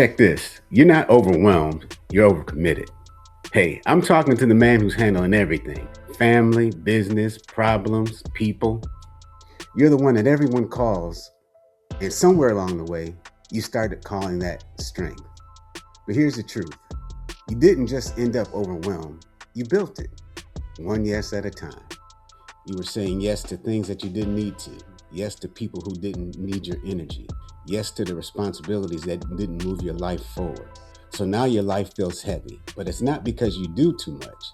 Check this. You're not overwhelmed, you're overcommitted. Hey, I'm talking to the man who's handling everything: family, business, problems, people. You're the one that everyone calls, and somewhere along the way, you started calling that strength. But here's the truth: you didn't just end up overwhelmed, you built it, one yes at a time. You were saying yes to things that you didn't need to, yes to people who didn't need your energy, yes to the responsibilities that didn't move your life forward. So now your life feels heavy, but it's not because you do too much,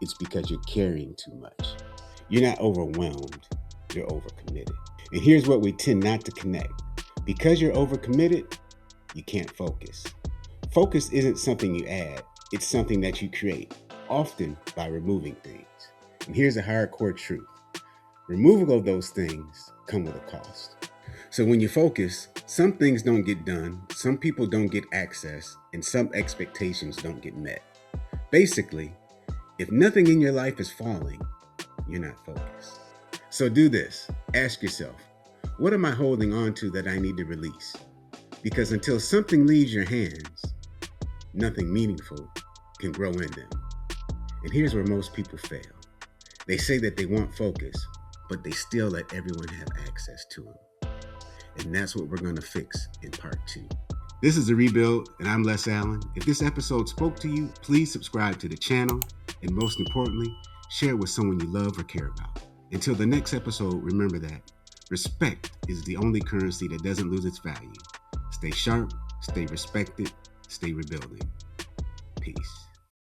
it's because you're carrying too much. You're not overwhelmed, you're overcommitted. And here's what we tend not to connect: because you're overcommitted, you can't focus. Focus isn't something you add, it's something that you create, often by removing things. And here's a hardcore truth: removal of those things come with a cost. So when you focus, some things don't get done, some people don't get access, and some expectations don't get met. Basically, if nothing in your life is falling, you're not focused. So do this. Ask yourself, what am I holding on to that I need to release? Because until something leaves your hands, nothing meaningful can grow in them. And here's where most people fail. They say that they want focus, but they still let everyone have access to them. And that's what we're going to fix in part 2. This is The Rebuild, and I'm Les Allen. If this episode spoke to you, please subscribe to the channel, and most importantly, share it with someone you love or care about. Until the next episode, remember that respect is the only currency that doesn't lose its value. Stay sharp, stay respected, stay rebuilding. Peace.